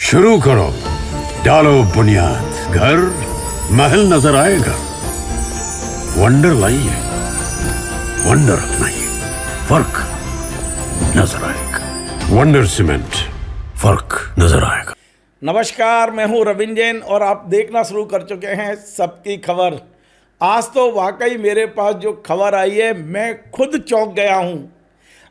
शुरू करो, डालो बुनियाद, घर महल नजर आएगा। वंडर लाइए, वंडर अपनाइए, फर्क नजर आएगा। वंडर सीमेंट, फर्क नजर आएगा। नमस्कार, मैं हूं रविंद्र जैन और आप देखना शुरू कर चुके हैं सबकी खबर। आज तो वाकई मेरे पास जो खबर आई है, मैं खुद चौंक गया हूं।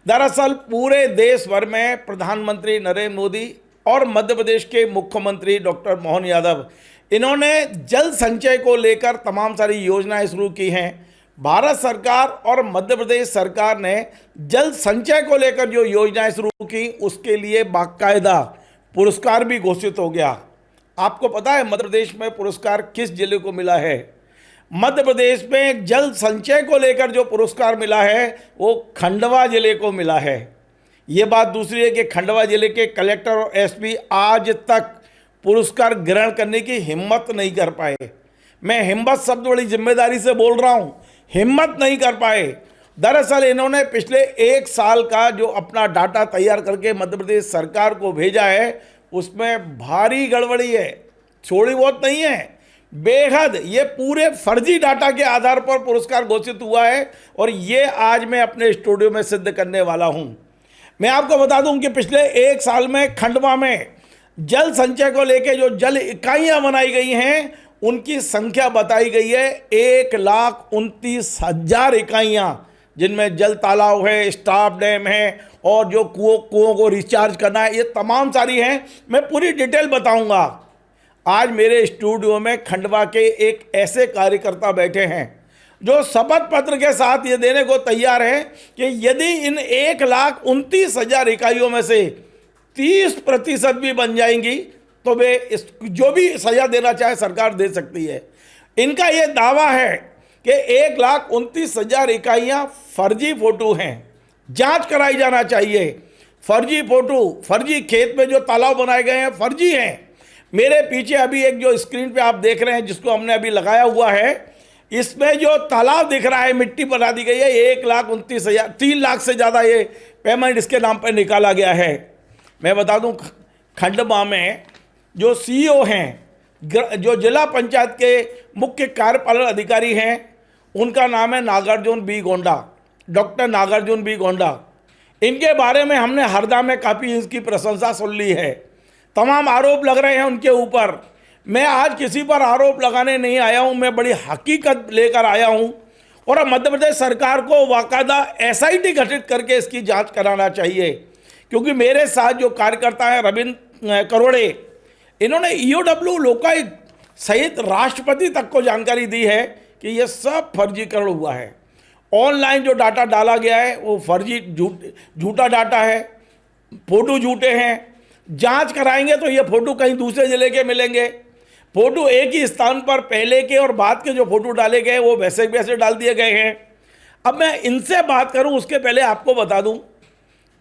दरअसल पूरे देश भर में प्रधानमंत्री नरेंद्र मोदी और मध्य प्रदेश के मुख्यमंत्री डॉक्टर मोहन यादव, इन्होंने जल संचय को लेकर तमाम सारी योजनाएं शुरू की हैं। भारत सरकार और मध्य प्रदेश सरकार ने जल संचय को लेकर जो योजनाएं शुरू की, उसके लिए बाकायदा पुरस्कार भी घोषित हो गया। आपको पता है मध्य प्रदेश में पुरस्कार किस जिले को मिला है? मध्य प्रदेश में जल संचय को लेकर जो पुरस्कार मिला है वो खंडवा जिले को मिला है। ये बात दूसरी है कि खंडवा जिले के कलेक्टर और एसपी आज तक पुरस्कार ग्रहण करने की हिम्मत नहीं कर पाए। मैं हिम्मत शब्द बड़ी जिम्मेदारी से बोल रहा हूँ, हिम्मत नहीं कर पाए। दरअसल इन्होंने पिछले एक साल का जो अपना डाटा तैयार करके मध्य प्रदेश सरकार को भेजा है, उसमें भारी गड़बड़ी है, थोड़ी बहुत नहीं है, बेहद। ये पूरे फर्जी डाटा के आधार पर पुरस्कार घोषित हुआ है और ये आज मैं अपने स्टूडियो में सिद्ध करने वाला हूं। मैं आपको बता दूं कि पिछले एक साल में खंडवा में जल संचय को लेकर जो जल इकाइयां बनाई गई हैं, उनकी संख्या बताई गई है 1,29,000 इकाइयां, जिनमें जल तालाब है, स्टाफ डैम है और जो कुओं को रिचार्ज करना है, ये तमाम सारी हैं। मैं पूरी डिटेल बताऊंगा। आज मेरे स्टूडियो में खंडवा के एक ऐसे कार्यकर्ता बैठे हैं जो शपथ पत्र के साथ ये देने को तैयार है कि यदि इन 1,29,000 इकाइयों में से 30% भी बन जाएंगी तो वे जो भी सजा देना चाहे सरकार दे सकती है। इनका ये दावा है कि 1,29,000 इकाइयाँ फर्जी फोटो हैं, जांच कराई जाना चाहिए। फर्जी फोटो, फर्जी खेत में जो तालाब बनाए गए हैं फर्जी हैं। मेरे पीछे अभी एक जो स्क्रीन पे आप देख रहे हैं, जिसको हमने अभी लगाया हुआ है, इसमें जो तालाब दिख रहा है, मिट्टी बना दी गई है। 1,29,000, 3 लाख से ज़्यादा ये पेमेंट इसके नाम पर निकाला गया है। मैं बता दूं, खंडवा में जो सीईओ हैं, जो जिला पंचायत के मुख्य कार्यपालन अधिकारी हैं, उनका नाम है Nagarjun B Gonda, doctor Nagarjun B Gonda. इनके बारे में हमने हरदा में काफ़ी इसकी प्रशंसा सुन ली है। तमाम आरोप लग रहे हैं उनके ऊपर। मैं आज किसी पर आरोप लगाने नहीं आया हूं, मैं बड़ी हकीकत लेकर आया हूं। और अब मध्य प्रदेश सरकार को बाकायदा एसआईटी गठित करके इसकी जांच कराना चाहिए, क्योंकि मेरे साथ जो कार्यकर्ता हैं रविंद्र करोड़े, इन्होंने ईओडब्ल्यू लोकायुक्त सहित राष्ट्रपति तक को जानकारी दी है कि यह सब फर्जीकरण हुआ है। ऑनलाइन जो डाटा डाला गया है वो फर्जी झूठा डाटा है, फोटो झूठे हैं। जांच कराएंगे तो ये फोटो कहीं दूसरे जिले के मिलेंगे। फोटो एक ही स्थान पर पहले के और बाद के जो फोटो डाले गए वो वैसे वैसे डाल दिए गए हैं। अब मैं इनसे बात करूं उसके पहले आपको बता दूं,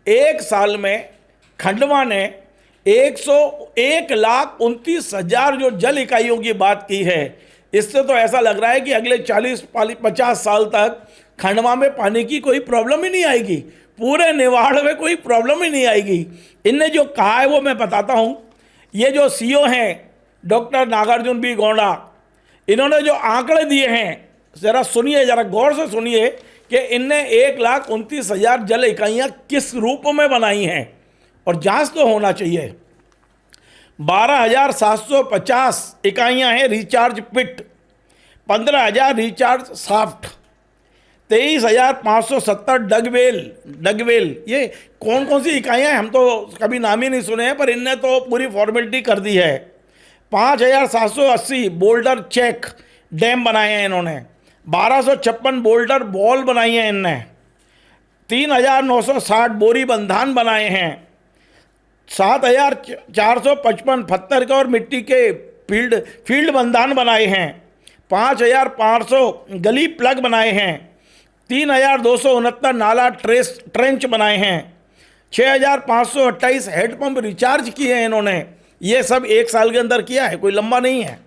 एक साल में खंडवा ने 1,29,000 जो जल इकाइयों की बात की है। इससे तो ऐसा लग रहा है कि अगले 40-50 साल तक खंडवा में पानी की कोई प्रॉब्लम ही नहीं आएगी, पूरे निवाड़ में कोई प्रॉब्लम ही नहीं आएगी। इनने जो कहा है वो मैं बताता हूँ। ये जो सीईओ हैं डॉक्टर नागार्जुन बी गोंडा, इन्होंने जो आंकड़े दिए हैं, ज़रा सुनिए, ज़रा गौर से सुनिए कि इनने 1,29,000 जल इकाइयाँ किस रूप में बनाई हैं, और जांच तो होना चाहिए। 12,750 इकाइयाँ हैं recharge pit, 15,000 recharge shaft, 23,570 dug well. ये कौन कौन सी इकाइयाँ हैं हम तो कभी नाम ही नहीं सुने हैं, पर इनने तो पूरी फॉर्मेलिटी कर दी है। 5,780 बोल्डर चेक डैम बनाए हैं इन्होंने, 1,256 बोल्डर बॉल बनाई हैं इनने, 3,960 बोरी बंधान बनाए हैं, 7,455 पत्थर के और मिट्टी के फील्ड बंधान बनाए हैं, 5,500 गली प्लग बनाए हैं, 3,269 नाला ट्रेंच बनाए हैं, 6,528 हेडपंप रिचार्ज किए हैं इन्होंने। ये सब एक साल के अंदर किया है, कोई लंबा नहीं है।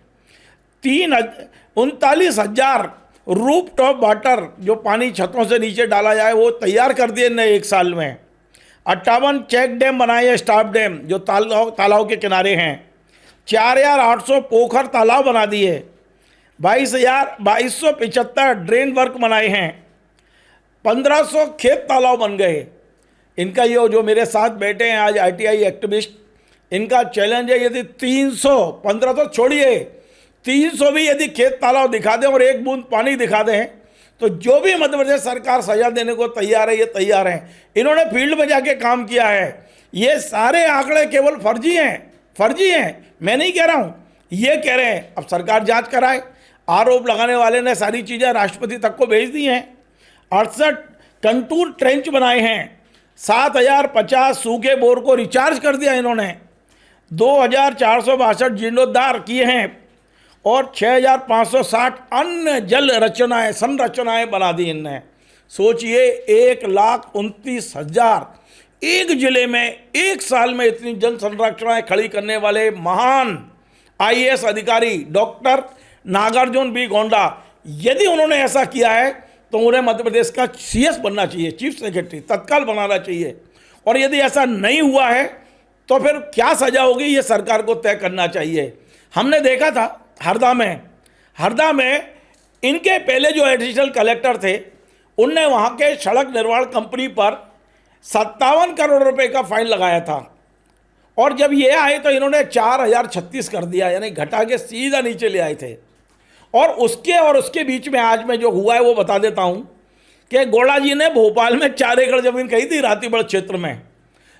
39,000 रूफ टॉप वाटर, जो पानी छतों से नीचे डाला जाए, वो तैयार कर दिए इन्हें एक साल में। 58 चेक डैम बनाए हैं, स्टाफ डैम जो तालाब के किनारे हैं। 4800 पोखर तालाब बना दिए। 2275 ड्रेन वर्क बनाए हैं। 1500 खेत तालाब बन गए। इनका ये जो मेरे साथ बैठे हैं आज आरटीआई एक्टिविस्ट, इनका चैलेंज है यदि 300, 15 तो छोड़िए, 300 भी यदि खेत तालाब दिखा दें और एक बूंद पानी दिखा दें तो जो भी मध्य प्रदेश सरकार सजा देने को तैयार है, ये तैयार हैं। इन्होंने फील्ड में जाके काम किया है। ये सारे आंकड़े केवल फर्जी हैं, मैं नहीं कह रहा हूँ, ये कह रहे हैं। अब सरकार जांच कराए। आरोप लगाने वाले ने सारी चीज़ें राष्ट्रपति तक को भेज दी हैं। 68 कंटूर ट्रेंच बनाए हैं। 7050 सूखे बोर को रिचार्ज कर दिया इन्होंने। 2462 जीर्णोद्धार किए हैं और 6560 अन्य जल रचनाएं, संरचनाएं बना दी इनने। सोचिए 1,29,000 एक जिले में एक साल में इतनी जन संरचनाएं खड़ी करने वाले महान आईएएस अधिकारी डॉक्टर नागार्जुन बी गोंडा, यदि उन्होंने ऐसा किया है तो उन्हें मध्य प्रदेश का सीएस बनना चाहिए, चीफ सेक्रेटरी तत्काल बनाना चाहिए। और यदि ऐसा नहीं हुआ है तो फिर क्या सजा होगी ये सरकार को तय करना चाहिए। हमने देखा था हरदा में इनके पहले जो एडिशनल कलेक्टर थे उनने वहाँ के सड़क निर्माण कंपनी पर 57 करोड़ रुपए का फाइन लगाया था और जब ये आए तो इन्होंने 4036 कर दिया, यानी घटा के सीधा नीचे ले आए थे। और उसके बीच में आज में जो हुआ है वो बता देता हूँ कि गोड़ा जी ने भोपाल में 4 एकड़ ज़मीन कही थी रातीबड़ क्षेत्र में,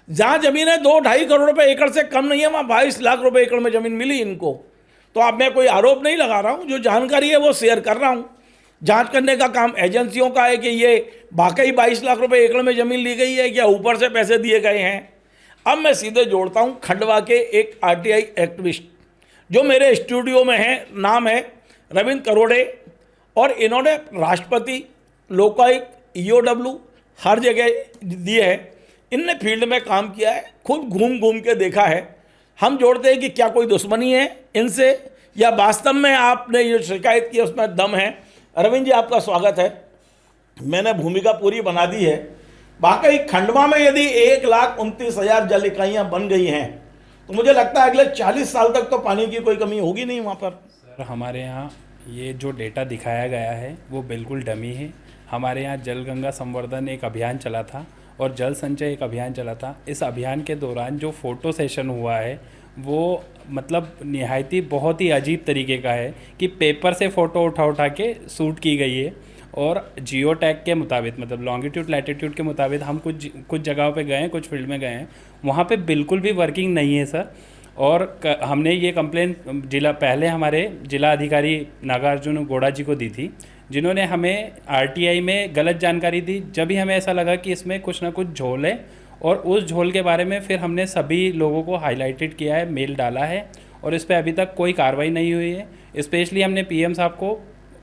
जहाँ ज़मीन है 2-2.5 करोड़ रुपए एकड़ से कम नहीं है, वहाँ 22 लाख रुपए एकड़ में ज़मीन मिली इनको। तो अब मैं कोई आरोप नहीं लगा रहा हूँ, जो जानकारी है वो शेयर कर रहा हूँ। जांच करने का काम एजेंसियों का है कि ये वाकई 22 लाख रुपए एकड़ में ज़मीन ली गई है क्या ऊपर से पैसे दिए गए हैं। अब मैं सीधे जोड़ता हूँ खंडवा के एक आरटीआई एक्टिविस्ट जो मेरे स्टूडियो में है, नाम है रविंद्र करोड़े, और इन्होंने राष्ट्रपति, लोकायुक्त, ईओडब्ल्यू हर जगह दिए है। इनने फील्ड में काम किया है, खुद घूम घूम के देखा है। हम जोड़ते हैं कि क्या कोई दुश्मनी है इनसे या वास्तव में आपने ये शिकायत की उसमें दम है। रविंद्र जी आपका स्वागत है। मैंने भूमिका पूरी बना दी है। वाकई खंडवा में यदि 1,29,000 जल इकाइयाँ बन गई हैं तो मुझे लगता है अगले 40 साल तक तो पानी की कोई कमी होगी नहीं वहाँ पर। सर हमारे यहाँ ये जो डेटा दिखाया गया है वो बिल्कुल डमी है। हमारे यहाँ जल गंगा संवर्धन एक अभियान चला था और जल संचय एक अभियान चला था। इस अभियान के दौरान जो फ़ोटो सेशन हुआ है वो मतलब निहायती बहुत ही अजीब तरीके का है कि पेपर से फ़ोटो उठा के शूट की गई है और जियो टैग के मुताबिक, मतलब लॉन्गिट्यूड लैटिट्यूड के मुताबिक हम कुछ जगहों पे गए हैं, कुछ फील्ड में गए हैं, वहाँ पे बिल्कुल भी वर्किंग नहीं है सर। और हमने ये कंप्लेन पहले हमारे जिला अधिकारी नागार्जुन गोड़ा जी को दी थी, जिन्होंने हमें आरटीआई में गलत जानकारी दी। जब भी हमें ऐसा लगा कि इसमें कुछ ना कुछ झोल है और उस झोल के बारे में फिर हमने सभी लोगों को हाईलाइटेड किया है, मेल डाला है और इस पर अभी तक कोई कार्रवाई नहीं हुई है। स्पेशली हमने पीएम साहब को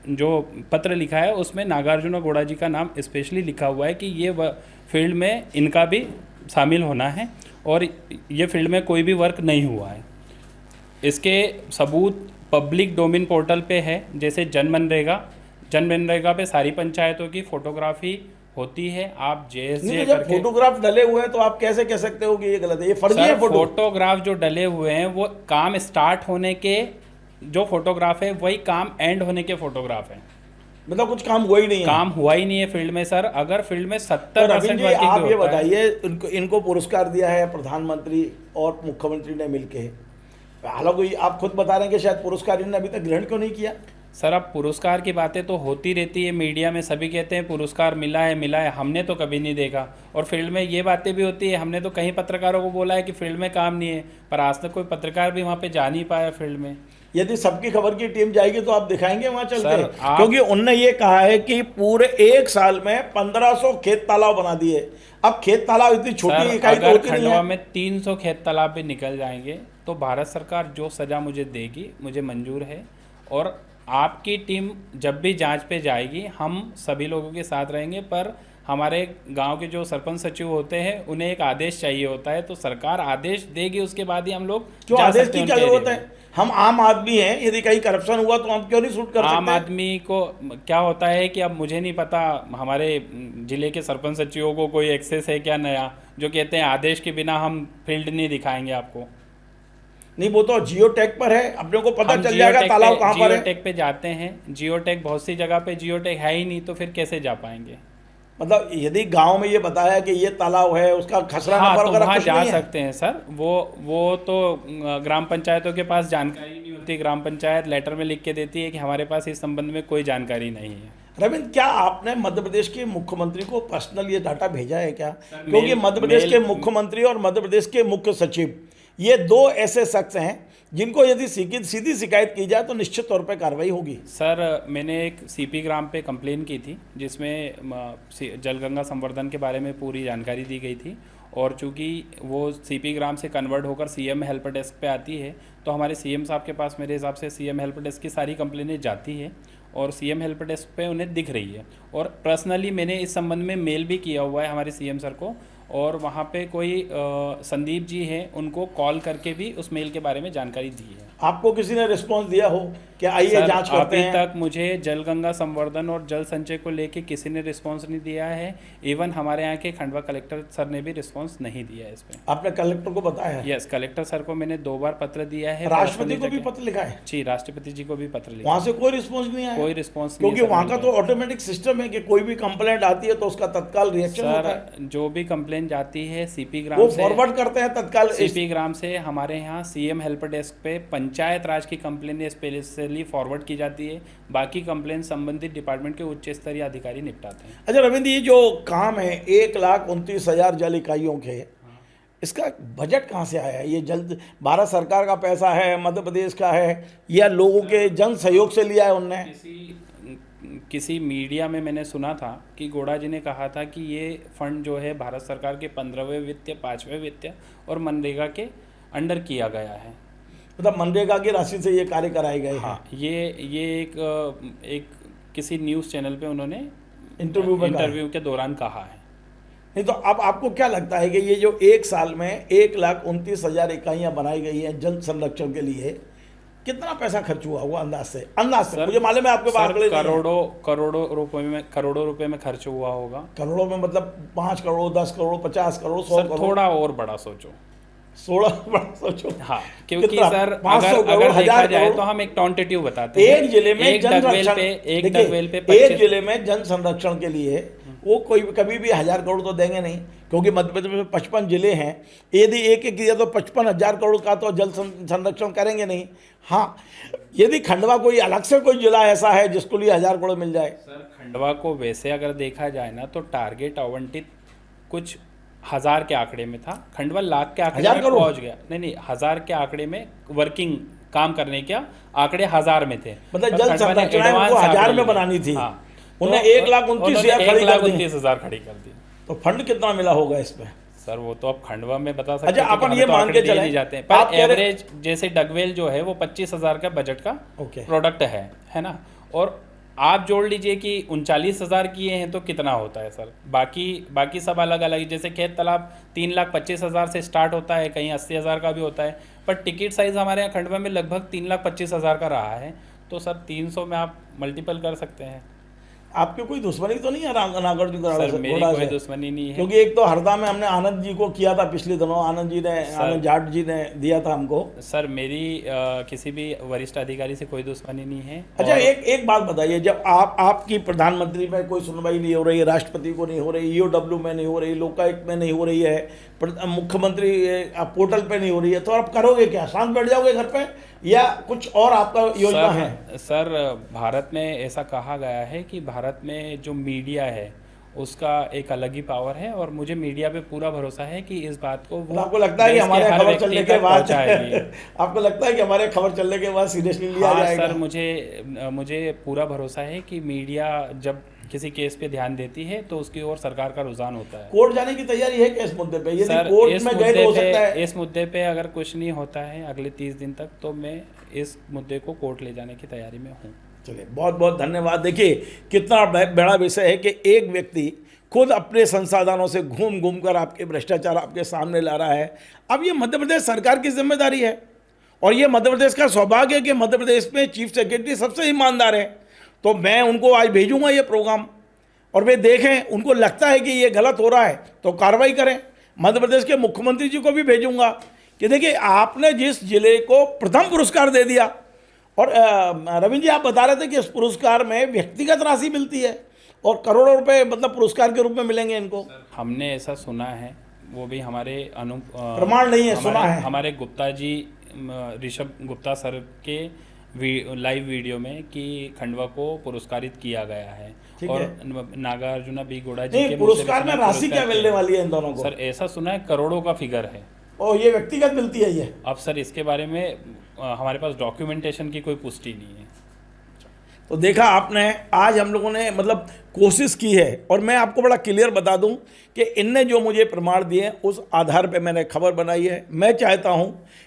जो पत्र लिखा है उसमें नागार्जुन और गोड़ा जी का नाम स्पेशली लिखा हुआ है कि ये फील्ड में इनका भी शामिल होना है और ये फील्ड में कोई भी वर्क नहीं हुआ है। इसके सबूत पब्लिक डोमेन पोर्टल पे है, जैसे जन मनरेगा पे सारी पंचायतों की फोटोग्राफी होती है। आप जैसे जब फोटोग्राफ डले हुए हैं तो आप कैसे कह सकते हो कि ये गलत है, ये फर्जी है? फोटोग्राफ जो डले हुए हैं वो काम स्टार्ट होने के जो फोटोग्राफ है वही काम एंड होने के फोटोग्राफ है। मतलब कुछ काम हुआ ही नहीं है? काम हुआ ही नहीं है फील्ड में सर। अगर फील्ड में 70% वर्किंग, आप ये बताइए, इनको पुरस्कार दिया है प्रधानमंत्री और मुख्यमंत्री ने मिलके, हालांकि आप खुद बता रहे हैं कि शायद पुरस्कार इन्होंने अभी तक ग्रहण क्यों नहीं किया? सर अब पुरस्कार की बातें तो होती रहती है मीडिया में, सभी कहते हैं पुरस्कार मिला है, हमने तो कभी नहीं देखा। और फील्ड में ये बातें भी होती है, हमने तो कहीं पत्रकारों को बोला है कि फील्ड में काम नहीं है, पर आज तक कोई पत्रकार भी वहाँ पे जा नहीं पाया फील्ड में। यदि सबकी खबर की टीम जाएगी तो आप दिखाएंगे वहाँ चल के? क्योंकि उनने ये कहा है कि पूरे एक साल में 1500 खेत तालाब बना दिए। अब खेत तालाब इतनी छोटी इकाई तो होती नहीं है। खंडवा में 300 खेत तालाब भी निकल जाएंगे तो भारत सरकार जो सज़ा मुझे देगी मुझे मंजूर है। और आपकी टीम जब भी जांच पे जाएगी हम सभी लोगों के साथ रहेंगे, पर हमारे गांव के जो सरपंच सचिव होते हैं उन्हें एक आदेश चाहिए होता है, तो सरकार आदेश देगी उसके बाद ही हम लोग क्यों जा आदेश सकते की हैं क्या उनके जरूरत एरिया है? में। हम आम आदमी हैं, यदि कहीं करप्शन हुआ तो हम क्यों नहीं शूट कर आम सकते? आदमी को क्या होता है कि अब मुझे नहीं पता हमारे जिले के सरपंच सचिवों को कोई एक्सेस है क्या नया, जो कहते हैं आदेश के बिना हम फील्ड नहीं दिखाएंगे आपको। नहीं, वो तो जियो टैग पर है, अपने को पता हम चल जाएगा तालाब कहाँ पर है। जियोटेक पे जाते हैं, जियोटेक बहुत सी जगह पे जियोटेक है ही नहीं, तो फिर कैसे जा पाएंगे? मतलब यदि गांव में ये बताया कि ये तालाब है, उसका खसरा हाँ, नंबर तो वगैरह वहाँ कुछ जा नहीं है? सकते हैं सर। वो तो ग्राम पंचायतों के पास जानकारी नहीं होती। ग्राम पंचायत लेटर में लिख के देती है कि हमारे पास इस संबंध में कोई जानकारी नहीं है। रविंद्र, क्या आपने मध्य प्रदेश के मुख्यमंत्री को पर्सनल ये डाटा भेजा है क्या? सर, क्योंकि मध्य प्रदेश के मेल- मुख्यमंत्री और मध्य प्रदेश के मुख्य सचिव, ये दो ऐसे शख्स हैं जिनको यदि सीधी शिकायत की जाए तो निश्चित तौर पर कार्रवाई होगी। सर, मैंने एक सीपी ग्राम पे कंप्लेन की थी जिसमें जलगंगा संवर्धन के बारे में पूरी जानकारी दी गई थी, और चूंकि वो सीपी ग्राम से कन्वर्ट होकर सीएम हेल्प डेस्क पे आती है, तो हमारे सीएम साहब के पास मेरे हिसाब से सीएम हेल्प डेस्क की सारी कंप्लेनें जाती है और सीएम हेल्प डेस्क पे उन्हें दिख रही है। और पर्सनली मैंने इस संबंध में मेल भी किया हुआ है हमारे सीएम सर को, और वहाँ पे कोई संदीप जी हैं, उनको कॉल करके भी उस मेल के बारे में जानकारी दी है। आपको किसी ने रिस्पॉन्स दिया हो कि आइए सर, जांच करते अभी हैं? तक मुझे जलगंगा संवर्धन और जल संचय को लेके किसी ने रिस्पांस नहीं दिया है। इवन हमारे यहाँ के खंडवा कलेक्टर सर ने भी रिस्पांस नहीं दिया है इस पे। आपने कलेक्टर को बताया है? यस, कलेक्टर सर को मैंने 2 बार पत्र दिया है। राष्ट्रपति को भी जगह- पत्र लिखा है? जी, राष्ट्रपति जी को भी पत्र लिखा। वहां से कोई रिस्पॉन्स नहीं आया? कोई रिस्पांस नहीं है क्योंकि सर वहां का मेरे तो ऑटोमेटिक सिस्टम है कि कोई भी कंप्लेंट आती है तो उसका तत्काल रिएक्शन होता है, सर, जो भी कंप्लेन जाती है सीपी वो ग्राम से, फॉरवर्ड करते हैं तत्काल। सीपी ग्राम से हमारे यहाँ सीएम हेल्प डेस्क पे पंचायत राज की कंप्लेन स्पेशली फॉरवर्ड की जाती है। बाकी कंप्लेन संबंधित डिपार्टमेंट के उच्च स्तरीय अधिकारी निपटाते हैं। अच्छा रविंद्र, ये जो काम है 1,29,000 जल इकाइयों के, इसका बजट कहाँ से आया है? ये जल्द भारत सरकार का पैसा है, मध्य प्रदेश का है, या लोगों के जन सहयोग से लिया है उनने? किसी मीडिया में मैंने सुना था कि गौड़ा जी ने कहा था कि ये फंड जो है भारत सरकार के 15वें वित्त, 5वें वित्त और मनरेगा के अंडर किया गया है। मतलब मनरेगा की राशि से ये कार्य कराए गए हैं? हाँ, ये एक किसी न्यूज़ चैनल पे उन्होंने इंटरव्यू के दौरान कहा है। नहीं तो अब आपको क्या लगता है कि ये जो एक साल में 1,29,000 इकाइयाँ बनाई गई हैं जल संरक्षण के लिए, कितना पैसा खर्च हुआ होगा अंदाज से? मुझे मालूम है आपके पास आंकड़े नहीं हैं। करोड़ों रुपए में खर्च हुआ होगा। करोड़ों में मतलब 5 करोड़, 10 करोड़, 50 करोड़, 100 सर, करोड़? थोड़ा और बड़ा सोचो। 16 बड़ा सोचो। हाँ, क्योंकि कितना? सर 500 अगर करोड़, देखा 1000 जाए करोड़? तो हम एक टॉन्टेटिव बताते हैं। एक जिले में एक जन डगवेल संरक्षण, पे एक देखिए, डगवेल पे एक 25 जिले में जन संरक्षण के लिए वो कोई कभी भी 1,000 करोड़ तो देंगे नहीं, क्योंकि मध्य प्रदेश में 55 जिले हैं। यदि एक एक किया तो 55,000 करोड़ का तो जल संरक्षण करेंगे नहीं। हाँ, यदि खंडवा कोई अलग से कोई जिला ऐसा है जिसको लिए 1,000 करोड़ मिल जाए। सर, खंडवा को वैसे अगर देखा जाए ना तो टारगेट आवंटित कुछ 1000 के आंकड़े में था, खंडवा लाख के आंकड़े 1000 में करोड़? पहुंच गया। नहीं, 1000 के आंकड़े में वर्किंग काम करने के आंकड़े 1000 में थे। मतलब पर जल खंडवा ने संरक्षण एडवांस को 1000 आंकड़े में लिए। बनानी थी। हाँ, उन्हें तो 1,29,000 खड़ी कर दी। 1,29,000 खड़ी कर दी। तो फंड कितना मिला होगा इसमें? सर, वो तो अब खंडवा में बता सकते अच्छा, हैं, क्योंकि अपन हमें ये तो मान आंकड़े के दिए चलें, नहीं जाते हैं। आप पर कह रहे- एवरेज जैसे डगवेल जो है वो 25,000 का बजट का ओके। प्रोडक्ट है ना। और आप जोड़ लीजिए कि 39,000 किए हैं तो कितना होता है सर। बाकी सब अलग अलग है। जैसे खेत तालाब 3,25,000 से स्टार्ट होता है, कहीं 80,000 का भी होता है, पर टिकट साइज़ हमारे यहाँ खंडवा में लगभग 3,25,000 का रहा है। तो सर 300 में आप मल्टीपल कर सकते हैं। आपकी कोई दुश्मनी तो नहीं है नागार्जुन सर, से? मेरी कोई दुश्मनी नहीं है। क्योंकि एक तो हरदा में हमने आनंद जी को किया था पिछले दिनों, आनंद जाट जी ने दिया था हमको। सर, मेरी किसी भी वरिष्ठ अधिकारी से कोई दुश्मनी नहीं है। अच्छा, और एक बात बताइए, जब आपकी प्रधानमंत्री में कोई सुनवाई नहीं हो रही है, राष्ट्रपति को नहीं हो रही, ईओडब्ल्यू में नहीं हो रही, लोकायुक्त में नहीं हो रही है, मुख्यमंत्री पोर्टल पे नहीं हो रही है, तो आप करोगे क्या? शांत बैठ जाओगे घर पे, या कुछ और आपका योजना है? सर, भारत में ऐसा कहा गया है कि भारत में जो मीडिया है उसका एक अलग ही पावर है, और मुझे मीडिया पे पूरा भरोसा है कि इस बात को वो आपको लगता है कि देश के हमारे हर खबर व्यक्ति चलने तक के बाद पहुंचाएगी। आपको लगता है कि हमारे खबर चलने के बाद सीरियसली लिया हाँ जाएगा? सर, मुझे पूरा भरोसा है कि मीडिया जब किसी केस पे ध्यान देती है तो उसकी ओर सरकार का रुझान होता है। कोर्ट जाने की तैयारी है क्या इस मुद्दे पे? यदि सर, कोर्ट में गए तो हो सकता है। इस मुद्दे पे अगर कुछ नहीं होता है अगले 30 दिन तक, तो मैं इस मुद्दे को कोर्ट ले जाने की तैयारी में हूँ। चलिए, बहुत बहुत धन्यवाद। देखिए कितना बड़ा विषय है कि एक व्यक्ति खुद अपने संसाधनों से घूम घूम कर आपके भ्रष्टाचार आपके सामने ला रहा है। अब ये मध्य प्रदेश सरकार की जिम्मेदारी है और ये मध्य प्रदेश का सौभाग्य है कि मध्य प्रदेश में चीफ सेक्रेटरी सबसे ईमानदार है। तो मैं उनको आज भेजूंगा ये प्रोग्राम और वे देखें, उनको लगता है कि ये गलत हो रहा है तो कार्रवाई करें। मध्य प्रदेश के मुख्यमंत्री जी को भी भेजूंगा कि देखिए आपने जिस जिले को प्रथम पुरस्कार दे दिया, और रविंद्र जी आप बता रहे थे कि इस पुरस्कार में व्यक्तिगत राशि मिलती है और करोड़ों रुपए मतलब पुरस्कार के रूप में मिलेंगे इनको। हमने ऐसा सुना है, वो भी हमारे प्रमाण नहीं है, सुना है हमारे गुप्ता जी, ऋषभ गुप्ता सर के लाइव वीडियो में कि खंडवा को पुरस्कारित किया गया है। और नागार्जुना बी गोड़ा जी के पुरस्कार में राशि क्या मिलने वाली है इन दोनों को? सर ऐसा सुना है करोड़ों का फिगर है। और ये व्यक्तिगत मिलती है ये? अब सर इसके बारे में हमारे पास डॉक्यूमेंटेशन की कोई पुष्टि नहीं है। तो देखा आपने, आज हम लोगों ने मतलब कोशिश की है और मैं आपको बड़ा क्लियर बता दूं कि इनने जो मुझे प्रमाण दिए उस आधार पे मैंने खबर बनाई है। मैं चाहता हूं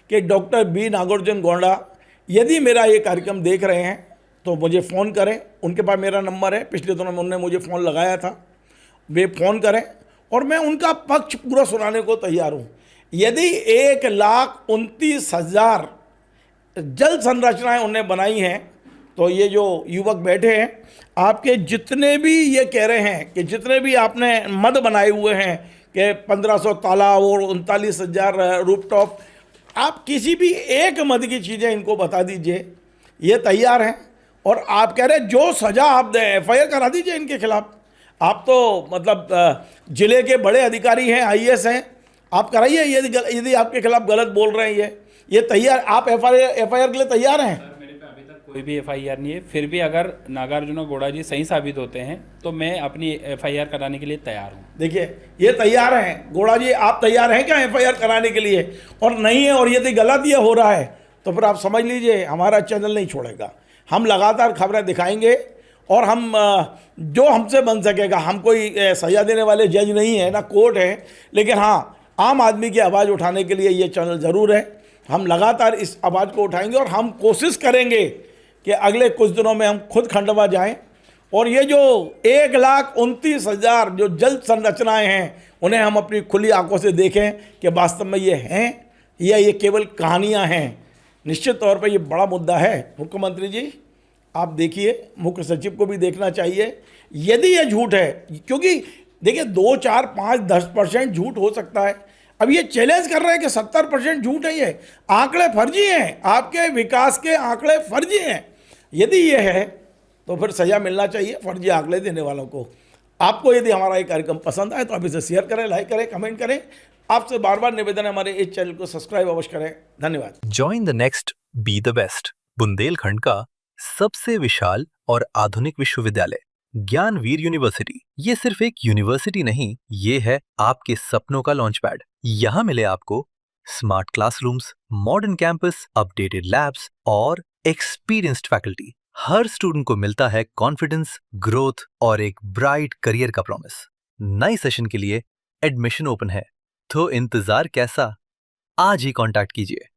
कि डॉक्टर बी नागार्जुन गोंडा यदि मेरा ये कार्यक्रम देख रहे हैं तो मुझे फ़ोन करें, उनके पास मेरा नंबर है, पिछले दिनों में उन्होंने मुझे फ़ोन लगाया था, वे फ़ोन करें और मैं उनका पक्ष पूरा सुनाने को तैयार हूँ। यदि 1,29,000 जल संरचनाएं उन्हें बनाई हैं तो ये जो युवक बैठे हैं आपके जितने भी ये कह रहे हैं कि जितने भी आपने मद बनाए हुए हैं कि 1,500 तालाब और 39,000 रूफटॉप, आप किसी भी एक मद की चीज़ें इनको बता दीजिए, ये तैयार हैं। और आप कह रहे जो सज़ा आप दें FIR करा दीजिए इनके खिलाफ। आप तो मतलब जिले के बड़े अधिकारी हैं, IAS हैं, आप कराइए। यदि आपके खिलाफ गलत बोल रहे हैं ये तैयार, आप FIR के लिए तैयार हैं? सर मेरे पे अभी तक कोई भी FIR नहीं है, फिर भी अगर नागार्जुन गोड़ा जी सही साबित होते हैं तो मैं अपनी FIR कराने के लिए तैयार हूँ। देखिए ये तैयार हैं। गोड़ा जी आप तैयार हैं क्या FIR कराने के लिए? और नहीं है और यदि गलत ये हो रहा है तो फिर आप समझ लीजिए हमारा चैनल नहीं छोड़ेगा। हम लगातार खबरें दिखाएंगे और हम जो हमसे बन सकेगा, हम कोई सजा देने वाले जज नहीं है ना कोर्ट है, लेकिन हाँ आम आदमी की आवाज़ उठाने के लिए ये चैनल ज़रूर है। हम लगातार इस आवाज़ को उठाएंगे और हम कोशिश करेंगे कि अगले कुछ दिनों में हम खुद खंडवा जाएं और ये जो 1,29,000 जो जल संरचनाएं हैं उन्हें हम अपनी खुली आंखों से देखें कि वास्तव में ये हैं या ये केवल कहानियां हैं। निश्चित तौर पर ये बड़ा मुद्दा है। मुख्यमंत्री जी आप देखिए, मुख्य सचिव को भी देखना चाहिए यदि ये झूठ है, क्योंकि देखिए 2, 4, 5, 10% झूठ हो सकता है। अब ये चैलेंज कर रहे हैं कि 70% झूठ है, ये आंकड़े फर्जी हैं, आपके विकास के आंकड़े फर्जी हैं। यदि ये है तो फिर सजा मिलना चाहिए फर्जी आंकड़े देने वालों को। आपको यदि हमारा ये कार्यक्रम पसंद आए तो आप इसे शेयर करें, लाइक करें, कमेंट करें। आपसे बार बार निवेदन है हमारे इस चैनल को सब्सक्राइब अवश्य करें। धन्यवाद। Join the next be the best, Bundelkhand का सबसे विशाल और आधुनिक विश्वविद्यालय ज्ञानवीर यूनिवर्सिटी। ये सिर्फ एक यूनिवर्सिटी नहीं, ये है आपके सपनों का लॉन्च पैड। यहाँ मिले आपको smart classrooms, modern campus, updated labs और एक्सपीरियंस्ड फैकल्टी। हर स्टूडेंट को मिलता है कॉन्फिडेंस, ग्रोथ और एक ब्राइट करियर का प्रॉमिस। नए सेशन के लिए एडमिशन ओपन है, तो इंतजार कैसा? आज ही कांटेक्ट कीजिए।